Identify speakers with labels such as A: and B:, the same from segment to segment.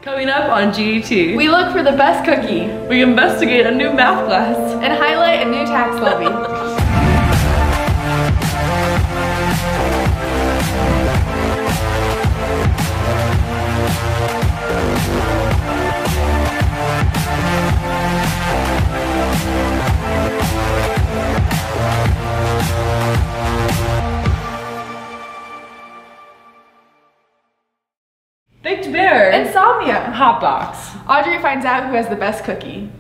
A: Coming up on GET,
B: we look for the best cookie.
A: We investigate a new math class.
B: And highlight a new tax levy.
A: Baked Bear.
B: Insomnia.
A: Hotbox.
B: Audrey finds out who has the best cookie.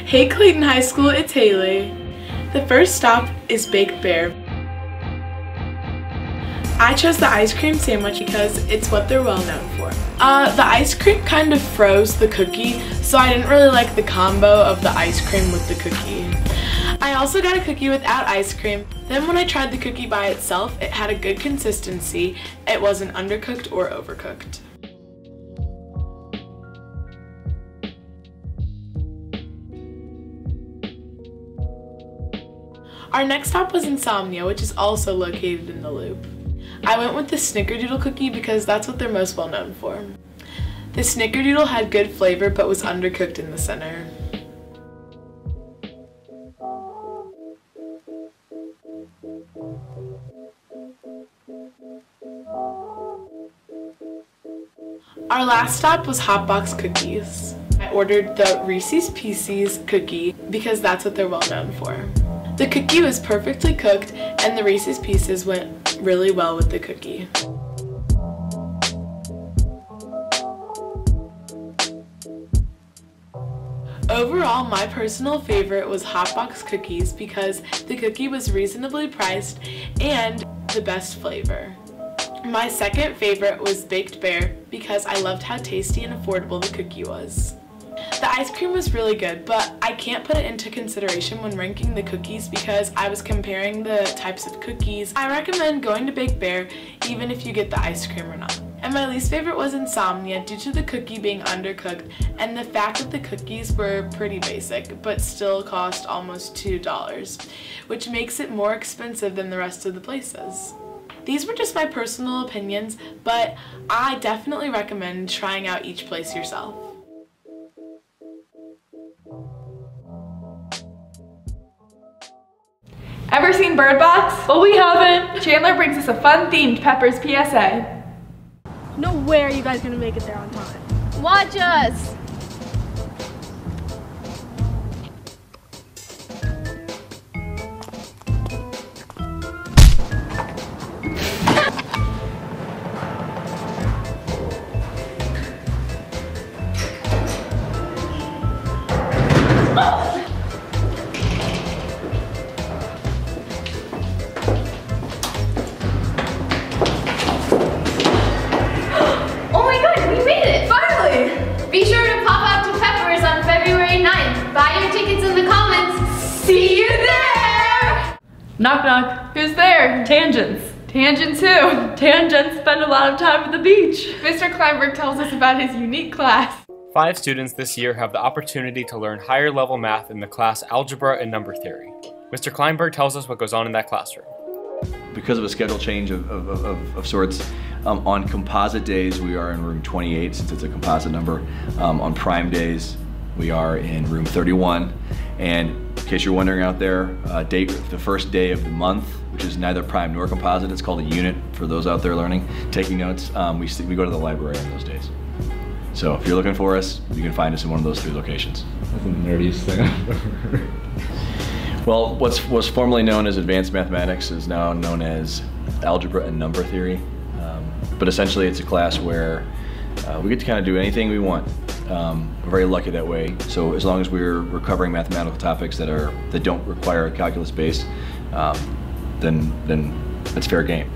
C: Hey Clayton High School, it's Haley. The first stop is Baked Bear. I chose the ice cream sandwich because it's what they're well known for. The ice cream kind of froze the cookie, so I didn't really like the combo of the ice cream with the cookie. I also got a cookie without ice cream. Then when I tried the cookie by itself, it had a good consistency. It wasn't undercooked or overcooked. Our next stop was Insomnia, which is also located in the Loop. I went with the Snickerdoodle cookie because that's what they're most well known for. The Snickerdoodle had good flavor but was undercooked in the center. Our last stop was Hotbox Cookies. I ordered the Reese's Pieces cookie because that's what they're well known for. The cookie was perfectly cooked and the Reese's Pieces went really well with the cookie. Overall, my personal favorite was Hotbox Cookies because the cookie was reasonably priced and the best flavor. My second favorite was Baked Bear because I loved how tasty and affordable the cookie was. The ice cream was really good, but I can't put it into consideration when ranking the cookies because I was comparing the types of cookies. I recommend going to Baked Bear even if you get the ice cream or not. And my least favorite was Insomnia due to the cookie being undercooked and the fact that the cookies were pretty basic but still cost almost $2, which makes it more expensive than the rest of the places. These were just my personal opinions, but I definitely recommend trying out each place yourself.
B: Ever seen Bird Box?
A: Well, we haven't.
B: Chandler brings us a fun-themed Pepper's PSA.
D: No way are you guys gonna make it there on time.
E: Watch us! Be sure to pop out to Pepper's on February 9th. Buy your tickets in the comments. See you there!
A: Knock knock.
B: Who's there?
A: Tangents.
B: Tangents who?
A: Tangents spend a lot of time at the beach.
B: Mr. Kleinberg tells us about his unique class.
F: 5 students this year have the opportunity to learn higher level math in the class Algebra and Number Theory. Mr. Kleinberg tells us what goes on in that classroom.
G: Because of a schedule change of sorts, on composite days we are in room 28 since it's a composite number. On prime days we are in room 31. And in case you're wondering out there, the first day of the month, which is neither prime nor composite, it's called a unit for those out there learning, taking notes, we go to the library on those days. So if you're looking for us, you can find us in one of those 3 locations.
H: That's the nerdiest thing I've ever heard.
G: Well, what's formerly known as advanced mathematics is now known as algebra and number theory. But essentially it's a class where we get to kind of do anything we want. We're very lucky that way. So as long as we're covering mathematical topics that don't require a calculus base, then it's fair game.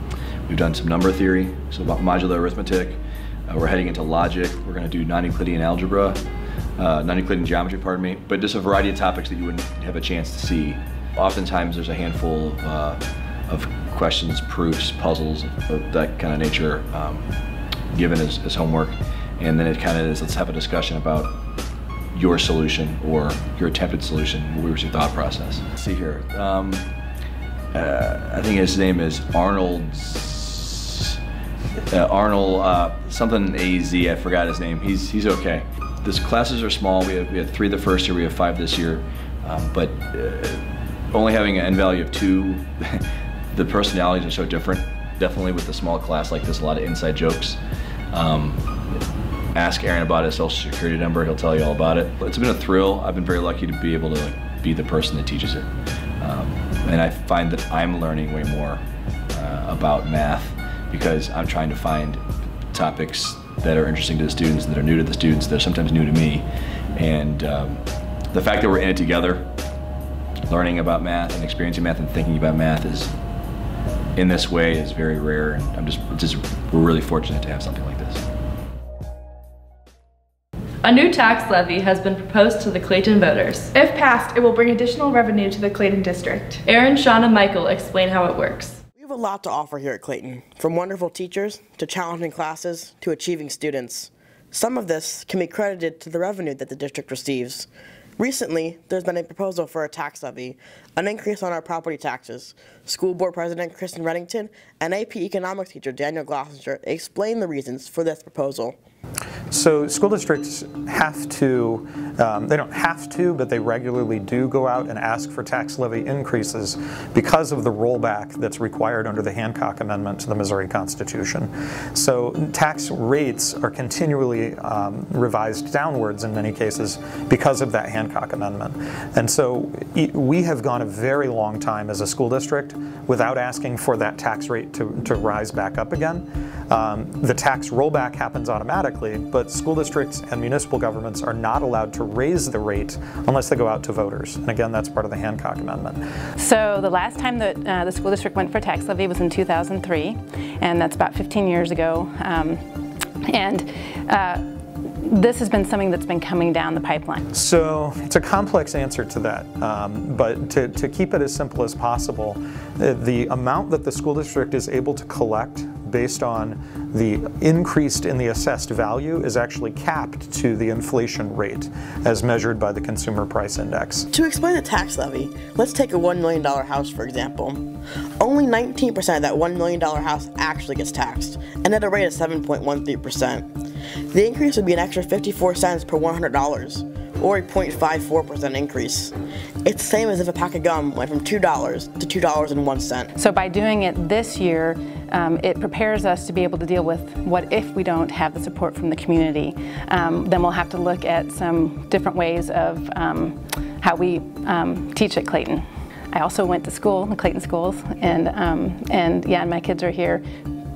G: We've done some number theory, so about modular arithmetic. We're heading into logic. We're going to do non-Euclidean algebra. Non-Euclidean geometry, pardon me, but just a variety of topics that you wouldn't have a chance to see Oftentimes there's a handful of questions, proofs, puzzles of that kind of nature given as homework, and then it kind of is, let's have a discussion about your solution or your attempted solution. What was your thought process? Let's see here. I think his name is Arnold something AZ. I forgot his name. He's okay. These classes are small. We had 3 the first year. We have 5 this year. But only having an N value of 2, the personalities are so different. Definitely with a small class like this, a lot of inside jokes. Ask Aaron about his social security number. He'll tell you all about it. It's been a thrill. I've been very lucky to be able to be the person that teaches it. And I find that I'm learning way more about math because I'm trying to find topics that are interesting to the students, that are new to the students, that are sometimes new to me. And the fact that we're in it together, learning about math and experiencing math and thinking about math is, in this way, is very rare. And we're really fortunate to have something like this.
A: A new tax levy has been proposed to the Clayton voters.
B: If passed, it will bring additional revenue to the Clayton district.
A: Aaron, Sean, and Michael explain how it works.
I: We have a lot to offer here at Clayton, from wonderful teachers to challenging classes to achieving students. Some of this can be credited to the revenue that the district receives. Recently, there's been a proposal for a tax levy, an increase on our property taxes. School Board President Kristen Reddington and AP Economics teacher Daniel Glossinger explained the reasons for this proposal.
J: So school districts have to, they don't have to, but they regularly do go out and ask for tax levy increases because of the rollback that's required under the Hancock Amendment to the Missouri Constitution. So tax rates are continually revised downwards in many cases because of that Hancock Amendment. And so we have gone a very long time as a school district without asking for that tax rate to rise back up again. The tax rollback happens automatically, but school districts and municipal governments are not allowed to raise the rate unless they go out to voters. And again, that's part of the Hancock Amendment.
K: So the last time that the school district went for tax levy was in 2003, and that's about 15 years ago. This has been something that's been coming down the pipeline. So
J: it's a complex answer to that, but to keep it as simple as possible, the amount that the school district is able to collect based on the increase in the assessed value is actually capped to the inflation rate as measured by the Consumer Price Index.
I: To explain the tax levy, let's take a $1 million house for example. Only 19% of that $1 million house actually gets taxed, and at a rate of 7.13%. The increase would be an extra 54 cents per $100, or a 0.54% increase. It's the same as if a pack of gum went from $2 to $2.01.
K: So by doing it this year, it prepares us to be able to deal with what if we don't have the support from the community. Then we'll have to look at some different ways of how we teach at Clayton. I also went to school, the Clayton schools, and yeah, my kids are here.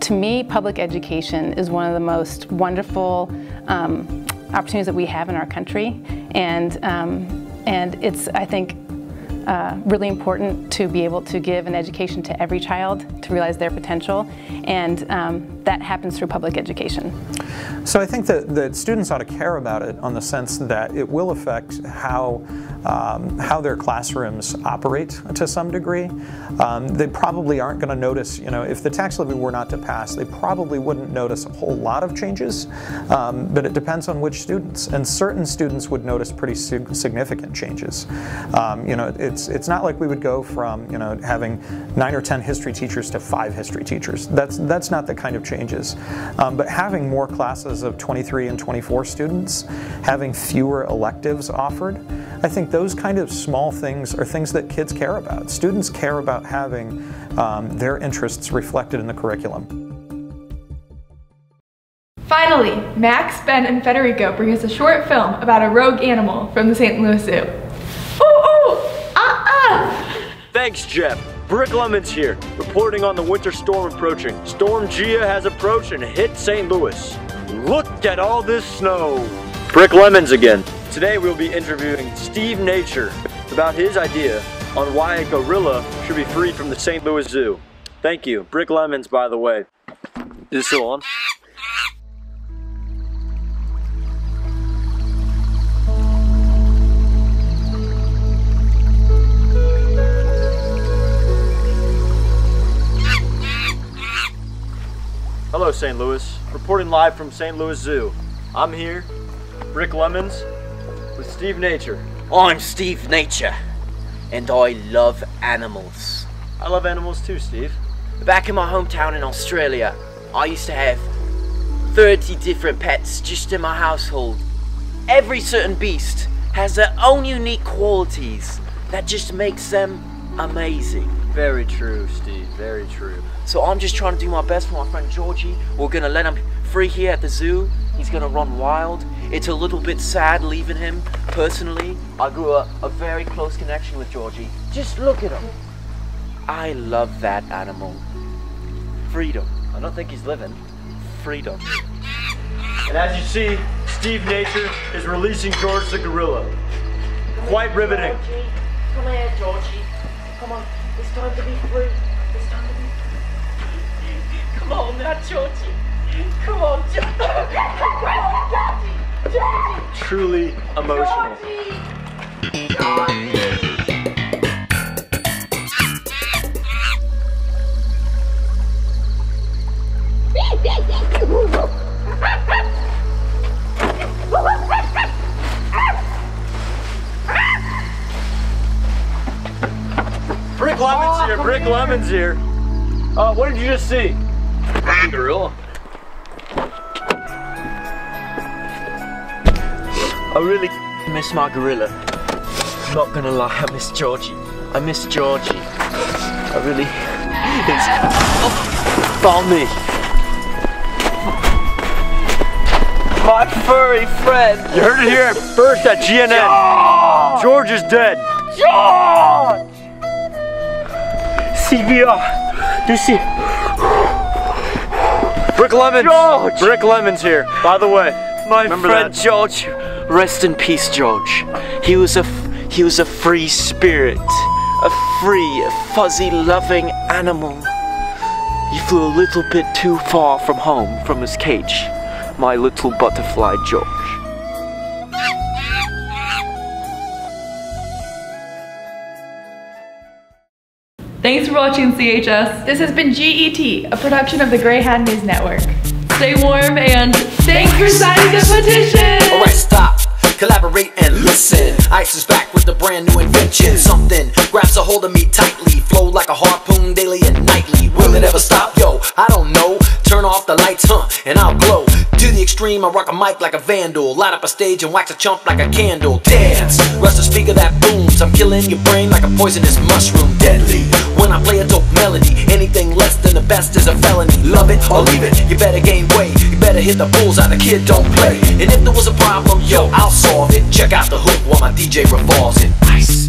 K: To me, public education is one of the most wonderful opportunities that we have in our country, and it's, I think, really important to be able to give an education to every child to realize their potential, and that happens through public education.
J: So I think that students ought to care about it on the sense that it will affect how their classrooms operate to some degree. They probably aren't going to notice, if the tax levy were not to pass, they probably wouldn't notice a whole lot of changes, but it depends on which students. And certain students would notice pretty significant changes. It's not like we would go from, having 9 or 10 history teachers to 5 history teachers. That's not the kind of changes. But having more classes of 23 and 24 students, having fewer electives offered, I think those kind of small things are things that kids care about. Students care about having their interests reflected in the curriculum.
B: Finally, Max, Ben, and Federico bring us a short film about a rogue animal from the St. Louis Zoo.
L: Thanks, Jeff. Brick Lemons here, reporting on the winter storm approaching. Storm Gia has approached and hit St. Louis. Look at all this snow. Brick Lemons again. Today we'll be interviewing Steve Nature about his idea on why a gorilla should be freed from the St. Louis Zoo. Thank you. Brick Lemons, by the way. Is it still on? St. Louis, reporting live from St. Louis Zoo. I'm here, Rick Lemons, with Steve Nature.
M: I'm Steve Nature, and I love animals.
L: I love animals too, Steve.
M: Back in my hometown in Australia, I used to have 30 different pets just in my household. Every certain beast has their own unique qualities that just makes them amazing.
L: Very true, Steve, very true.
M: So I'm just trying to do my best for my friend Georgie. We're gonna let him free here at the zoo. He's gonna run wild. It's a little bit sad leaving him. Personally, I grew up a very close connection with Georgie. Just look at him. I love that animal. Freedom.
L: I don't think he's living.
M: Freedom.
L: And as you see, Steve Nature is releasing George the gorilla. Quite riveting.
M: Georgie. Come here, Georgie. Come on. It's time to be free. It's time to be free. Come on now, Georgie. Come on, Georgie.
L: Truly emotional. Brick Lemon's here, Brick Lemon's here. What did you just see?
M: Gorilla. I really miss my gorilla. I'm not gonna lie, I miss Georgie. I miss Georgie. I really... Found me. My furry friend.
L: You heard it here first at GNN. George is dead.
M: George! CPR. Do you see?
L: Brick Lemons.
M: George!
L: Brick Lemon's here. By the way,
M: my
L: remember
M: friend
L: that.
M: George. Rest in peace, George. He was a free spirit, a free, fuzzy, loving animal. He flew a little bit too far from home, from his cage. My little butterfly, George.
A: Thanks for watching CHS.
B: This has been GET, a production of the Greyhound News Network.
A: Stay warm and
B: thanks for signing the petition!
N: Alright, stop, collaborate and listen. Ice is back with a brand new invention. Something grabs a hold of me tightly, flow like a harpoon daily and nightly. Will it ever stop? Yo, I don't know. Turn off the lights, and I'll glow. To the extreme, I rock a mic like a vandal. Light up a stage and wax a chump like a candle. Dance, rust a speaker that booms. I'm killing your brain like a poisonous mushroom. Deadly, when I play a dope melody. Anything less than the best is a felony. Love it or leave it, you better gain weight. You better hit the bullseye, the kid don't play. And if there was a problem, yo, I'll solve it. Check out the hook while my DJ revolves it. Ice.